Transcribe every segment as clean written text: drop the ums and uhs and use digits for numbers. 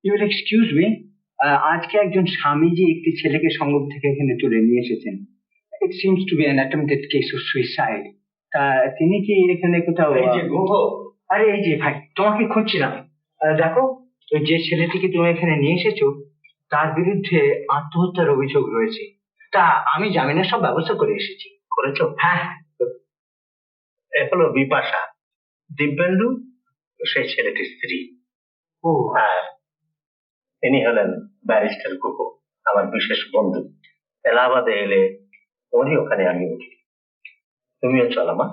You will excuse me, আজকে একজন স্বামীজি একটি ছেলেকে সঙ্গম থেকে এখানে তুলে নিয়ে এসেছেন। It seems to be an attempted case of suicide. তা তিনি কি এখানে কোথাও? আরে এই যে ভাই, তোমাকে খুঁজছিলাম। দেখো, ওই যে ছেলেটিকে তুমি এখানে নিয়ে এসেছো তার বিরুদ্ধে আত্মহত্যার অভিযোগ রয়েছে। তা আমি জামিনের সব ব্যবস্থা করে এসেছি। করেছো? হ্যাঁ। এ হলো বিপাশা, দিব্যেন্দু সেই ছেলেটির স্ত্রী। ও হ্যাঁ, ইনি হলেন ব্যারিস্টার গুহ, আমার বিশেষ বন্ধু। এলাহাবাদে এলে ওরই ওখানে আমি উঠি। তুমিও চলো মা,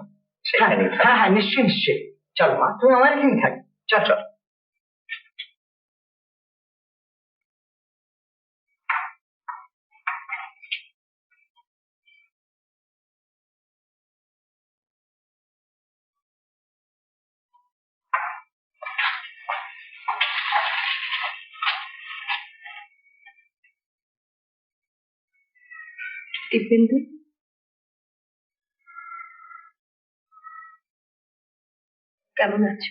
সেখানে। হ্যাঁ হ্যাঁ, নিশ্চয়ই নিশ্চয়ই। চলো মা, তুমি আমার এখানে থাকি। চল চল। দিব্যেন্দু, কেমন আছো?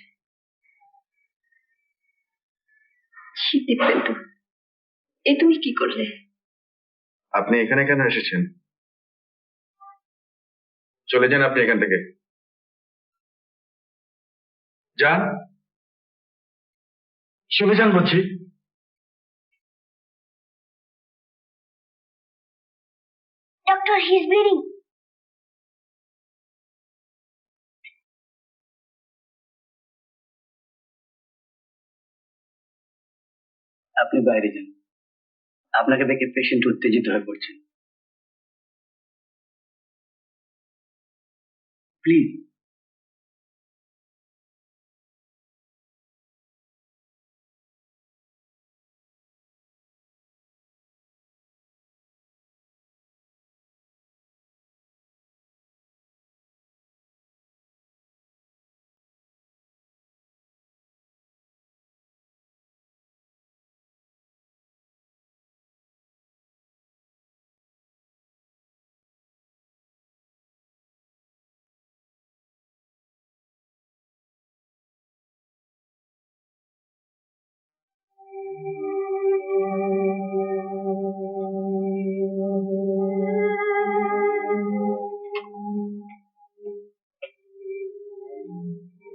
দিব্যেন্দু, এ তুমি কি করলে? আপনি এখানে কেন এসেছেন? চলে যান আপনি এখান থেকে, যান, চলে যান বলছি। Doctor, he's bleeding. আপনি বাইরে যান, আপনাকে দেখে পেশেন্ট উত্তেজিত হয়ে পড়ছেন। প্লিজ।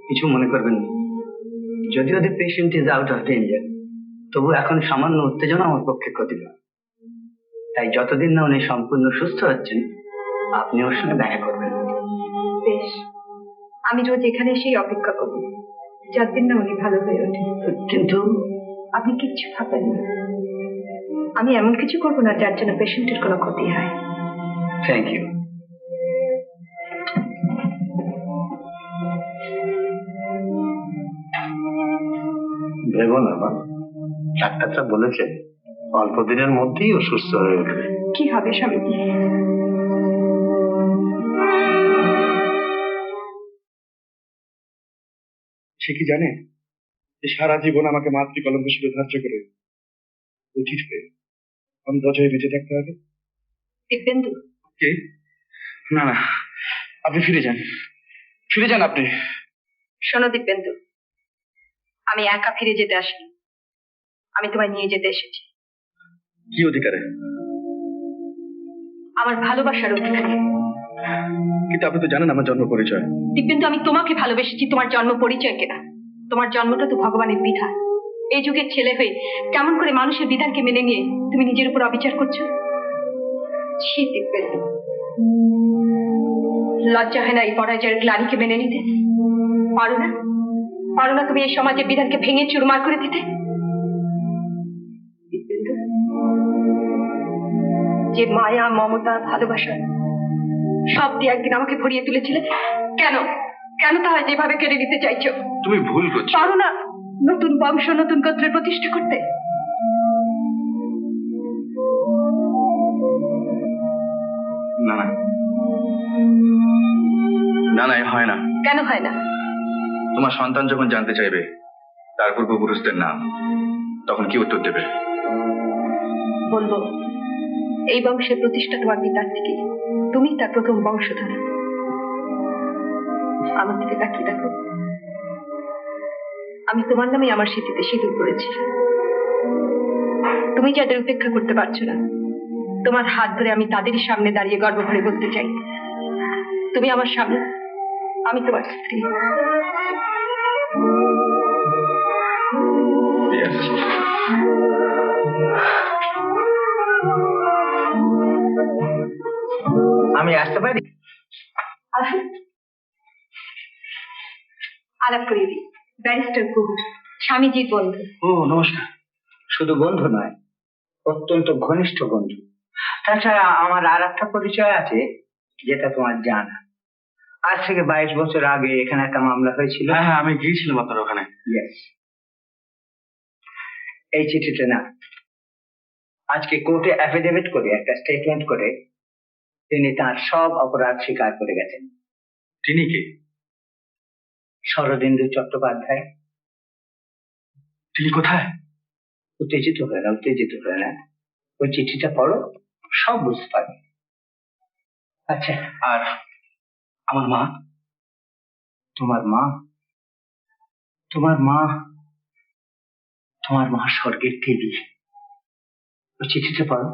কিছু মনে করবেন না, যদিও the patient is out of danger, তবু এখন সামান্য উত্তেজনা আমার পক্ষে ক্ষতিকর। তাই যতদিন না উনি সম্পূর্ণ সুস্থ হচ্ছেন, আপনি ওর সঙ্গে দেখা করবেন। বেশ, আমি রোজ এখানে এসেই অপেক্ষা করব, যতদিন না উনি ভালো হয়ে ওঠেন। কিন্তু আপনি কিচ্ছু ভাবেন না, আমি এমন কিছু করবো না যার জন্য পেশেন্টের কোনো ক্ষতি হয়। Thank you. ভেবো না মা, ডাক্তারটা বলেছে অল্প দিনের মধ্যেই ও সুস্থ হয়ে উঠবে। কি হবে স্বামীজি? সে কি জানে যে সারা জীবন আমাকে মাতৃকলঙ্ক হিসেবে ধার্য করে অতীত হয়ে অন্ধজয়ে বেঁচে থাকতে হবে? দিব্যেন্দু, কি? না না, আপনি ফিরে যান, ফিরে যান আপনি। শোনো দিব্যেন্দু, আমি একা ফিরে যেতে আসিনি, আমি তোমায় নিয়ে যেতে এসেছি। কি অধিকারে? আমার ভালোবাসার অধিকারে। কিন্তু আপনি তো জানেন আমার জন্ম পরিচয়। দিব্যেন্দু, আমি তোমাকে ভালোবেসেছি, তোমার জন্ম পরিচয় কেনা। তোমার জন্মটা তো ভগবানের বিধান। এই যুগের ছেলে হয়ে কেমন করে মানুষের বিধানকে মেনে নিয়ে তুমি নিজের উপর অবিচার করছো? ছি দিব্যেন্দু, লজ্জা হয় না এই পরাজয়ের গ্লানিকে মেনে নিতে? পারো না, পারো না তুমি এই সমাজের বিধানকে ভেঙে চুরমার করে দিতে? দিব্যেন্দু, যে মায়া, মমতা, ভালোবাসা সব দিয়ে একদিন আমাকে ভরিয়ে তুলেছিলে, কেন কেন তা যেভাবে কেড়ে নিতে চাইছো? তুমি ভুল করছো। পারো না নতুন বংশ, নতুন গোত্রের প্রতিষ্ঠা করতে? না না না না, হয় না। কেন হয় না? তোমার সন্তান যখন জানতে চাইবে তার পূর্বপুরুষদের নাম, তখন কি উত্তর দেবে? বলবো এই বংশের প্রতিষ্ঠা তোমার পিতার থেকে, তুমি তার প্রথম বংশধর। আমার দিকে তাকিয়ে দেখো, আমি তোমার নামে আমার স্মৃতিতে সিঁদুর করেছি। তুমি যাদের উপেক্ষা করতে পারছো না, তোমার হাত ধরে আমি তাদেরই সামনে দাঁড়িয়ে গর্ব করে বলতে চাই, তুমি আমার স্বামী, আমি তোমার স্ত্রী। আমি আসতে পারি? আলাপ করিয়ে দিই, ব্যারিস্টার গুহ, স্বামীজির বন্ধু। ও নমস্কার। শুধু বন্ধু নয়, অত্যন্ত ঘনিষ্ঠ বন্ধু। তাছাড়া আমার আর একটা পরিচয় আছে যেটা তোমার জানা। আজ থেকে 22 বছর আগে এখানে একটা মামলা হয়েছিল। হ্যাঁ হ্যাঁ, আমি গিয়েছিলাম আপনার ওখানে। ইয়েস। এই চিঠিটা না, আজকে কোর্টে অ্যাফিডেভিট করে একটা স্টেটমেন্ট করে তিনি তার সব অপরাধ স্বীকার করে গেছেন। তিনি কে? শরদিন্দু চট্টোপাধ্যায়। তিনি কোথায়? উত্তেজিত হয়ে না, উত্তেজিত হয়ে না, ওই চিঠিটা পড়ো, সব বুঝতে পারবে। আচ্ছা, আর আমার মা? তোমার মা? তোমার মা? তোমার মা স্বর্গের দেবী। ওই চিঠিটা পড়ো,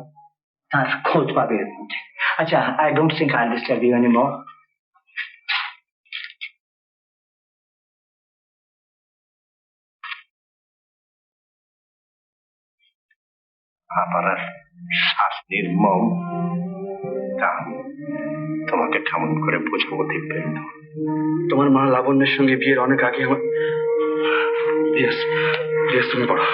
তার খোঁজ পাবে এর মধ্যে। আচ্ছা, I don't think I disturb you anymore. আমার শ্বাস নির্মম, তা তোমাকে কেমন করে বোঝাবো দেখবে। তোমার মা লাবণ্যের সঙ্গে বিয়ের অনেক আগে আমার তুমি পড়ো।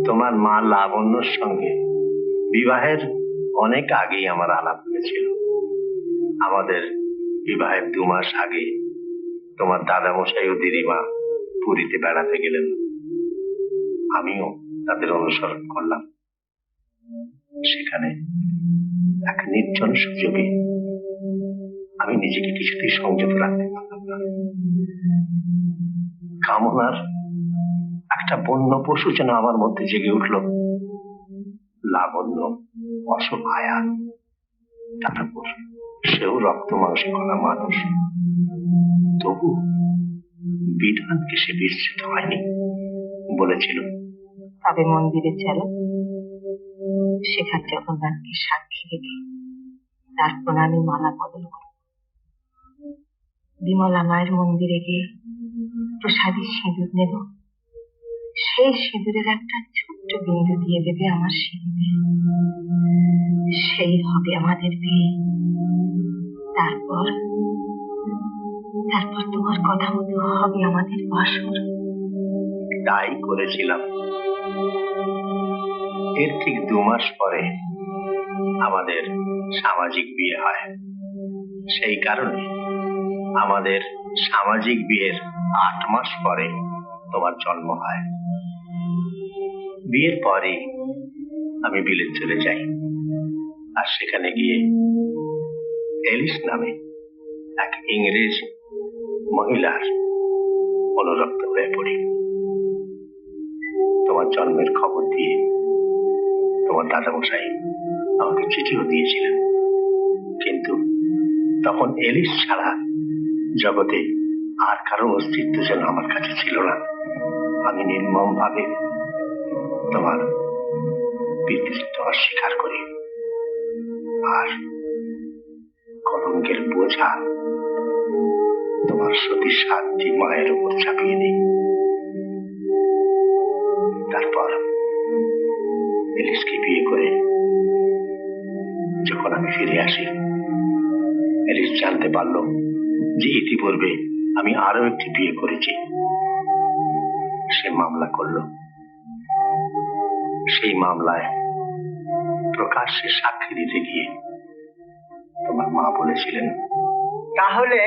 তোমার মা লাবণ্যর সঙ্গে বিবাহের অনেক আগেই আমার আলাপ হয়েছিল। আমাদের বিবাহের 2 মাস আগে তোমার দাদামশাই ও দিদিমা পুরীতে বেড়াতে গেলেন। আমিও তাদের অনুসরণ করলাম। সেখানে এক নির্জন সুযোগে আমি নিজেকে কিছুতেই সংযত রাখতে পারলাম না। কামনার একটা বন্য পশু যেন আমার মধ্যে জেগে উঠল। লাবণ্য অসহায়া, তার উপর সেও রক্ত মাংসে করা মানুষ। তবু বিধানকে সে বিস্মৃত হয়নি। বলেছিল, তবে মন্দিরে চলো, সেখান জগন্নাথকে সাক্ষী রেখে তারপর আমি মালা বদল করব। বিমলা মায়ের মন্দিরে গিয়ে প্রসাদী সিঁদুর নেব, সেই সিঁদুরের একটা ছোট্ট বিন্দু দিয়ে দেবে আমার সিঁদুরে, সেই হবে আমাদের বিয়ে। তারপর তারপর তোমার কথা মতো হবে আমাদের বাসর। তাই করেছিলাম। এর ঠিক 2 মাস পরে আমাদের সামাজিক বিয়ে হয়। সেই কারণে আমাদের সামাজিক বিয়ের 8 মাস পরে তোমার জন্ম হয়। বিয়ের পরে আমি বিলেত চলে যাই, আর সেখানে গিয়ে এলিস নামে এক ইংরেজ মহিলার অনুরক্ত হয়ে পড়ি। তোমার জন্মের খবর দিয়ে তোমার দাদামশাই আমাকে চিঠিও দিয়েছিলেন, কিন্তু তখন এলিস ছাড়া জগতে আর কারো অস্তিত্ব যেন আমার কাছে ছিল না। আমি নির্মম ভাবে তোমার পিতৃত্ব অস্বীকার করি, আর কলঙ্কের বোঝা তোমার সতী সাধ্যী মায়ের উপর চাপিয়ে দিই। তারপর এলিসকে বিয়ে করে যখন আমি ফিরে আসি, এলিস জানতে পারল যে ইতিপূর্বে আমি আরো একটি বিয়ে করেছি। সে মামলা করল। সেই মামলায় প্রকাশ্যে সাক্ষী দিতে গিয়ে তোমার মা বলেছিলেন, তাহলে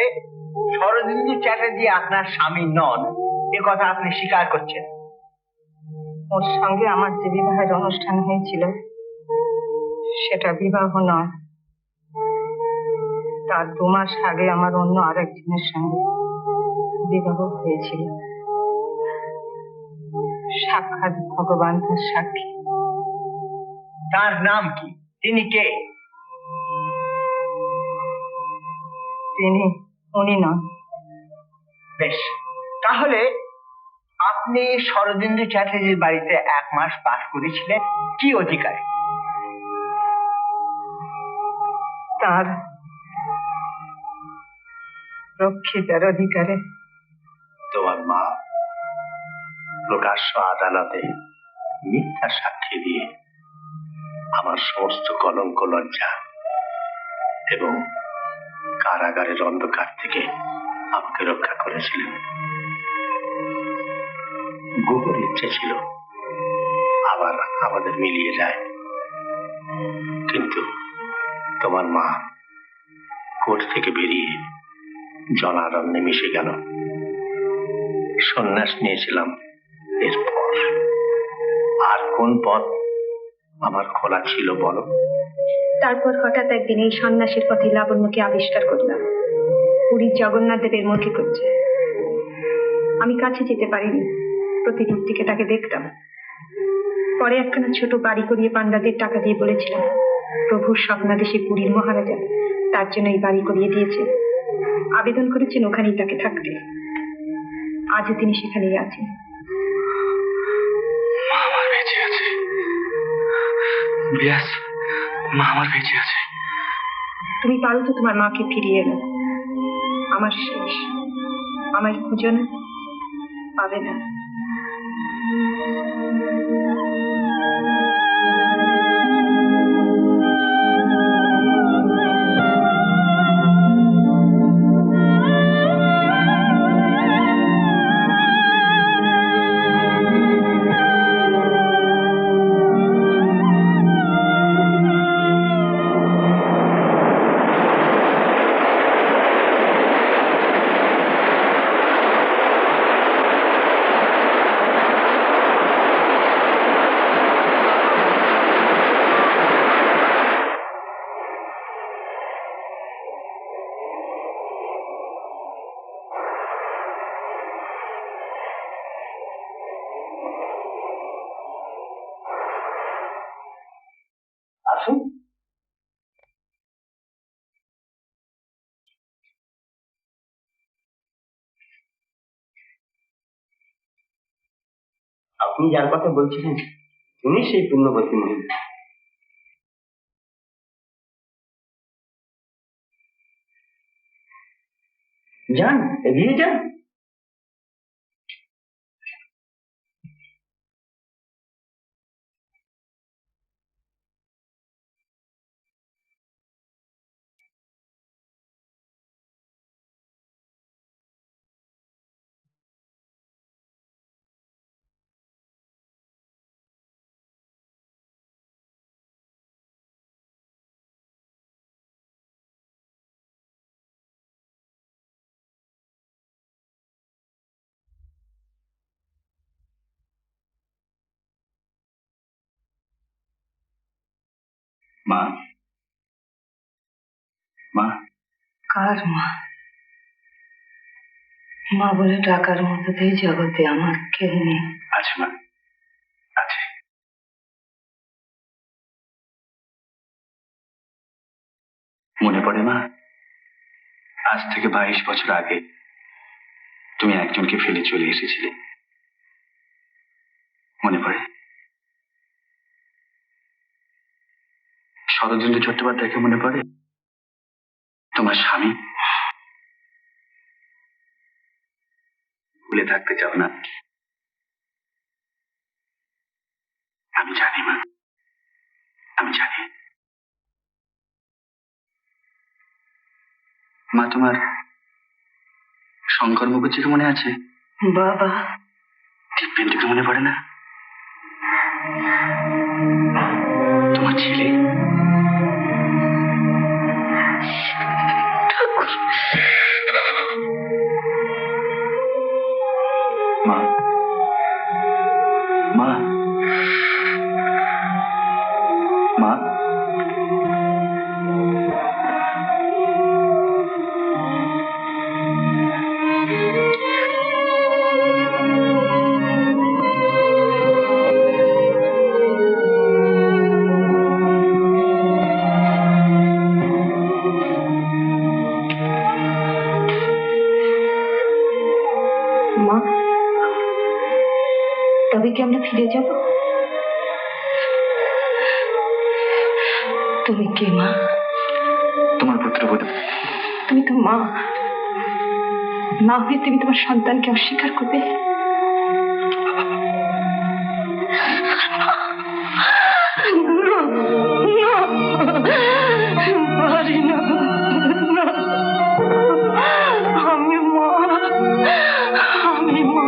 শরদিন্দু চ্যাটার্জি আপনার স্বামী নন, এ কথা আপনি স্বীকার করছেন? ওর সঙ্গে আমার যে বিবাহের অনুষ্ঠান হয়েছিল সেটা বিবাহ নয়, তার 2 মাস আগে আমার অন্য আরেকজনের সঙ্গে বিবাহ হয়েছিল। সাক্ষাৎ ভগবান তার সাক্ষী। তার নাম কি? তিনি কে? তিনি উনি নন। বেশ, তাহলে আপনি শরদিন্দু চ্যাটার্জির বাড়িতে 1 মাস বাস করেছিলেন কি অধিকারে? তার রক্ষিতার অধিকারে। তোমার মা প্রকাশ্য আদালতে মিথ্যা সাক্ষী দিয়ে আমার সমস্ত কলঙ্ক লজ্জা এবং কারাগারের অন্ধকার থেকে আমাকে রক্ষা করেছিলেন। গুহর ইচ্ছে ছিল আবার আমাদের মিলিয়ে যায়, কিন্তু তোমার মা কোর্ট থেকে বেরিয়ে জনারণ্যে মিশে গেল। সন্ন্যাস নিয়েছিলাম। এরপর আর কোন পথ আমার খোলা ছিল বলো? তারপর হঠাৎ একদিন এই সন্ন্যাসীর পথে লাবণ্যকে আবিষ্কার করলাম, পুরীর জগন্নাথ দেবের মূর্তি করছে। আমি কাছে যেতে পারিনি, প্রতিদিন থেকে তাকে দেখতাম। পরে একখানা ছোট বাড়ি করিয়ে পান্ডাদের টাকা দিয়ে বলেছিলাম প্রভুর স্বপ্নাদেশে পুরীর মহারাজা তার জন্য এই বাড়ি করিয়ে দিয়েছে, আবেদন করেছেন ওখানেই তাকে থাকতে। আজও তিনি সেখানেই আছেন। মা আমার বেঁচে আছে, ব্যাস, মা আমার বেঁচে আছে। তুমি পারো তো তোমার মাকে ফিরিয়ে এলো। আমার শেষ, আমায় খুঁজো না, পাবে না। আসুন। আপনি যার কথা বলছিলেন উনি সেই পুণ্যবতী মহিলা। যান, এগিয়ে যান। মা, মা, কার মা? মা বলে ডাকার মতো এই জগতে আমার কেউ নেই। আছে মা, আছে। মনে পড়ে মা, আজ থেকে 22 বছর আগে তুমি একজনকে ফেলে চলে এসেছিলে। মনে পড়ে? শরদিন্দু চট্টোপাধ্যায়কে মনে পড়ে? তোমার স্বামী? ভুলে থাকতে চাও না? আমি জানি মা, আমি জানি। মা, তোমার শঙ্কর মুখর্জিকে মনে আছে? বাবা। দিব্যেন্দুকে মনে পড়ে না? তোমার ছেলে? মা, মা, মা, তবে কি আমরা ফিরে যাব? তুমি কে মা? তোমার পুত্রবধূ। তুমি তো মা, মা হয়ে তুমি তোমার সন্তানকে অস্বীকার করবে? পারি না, আমি মা, আমি মা।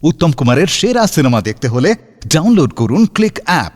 উত্তম কুমারের সেরা সিনেমা দেখতে হলে ডাউনলোড করুন ক্লিক অ্যাপ।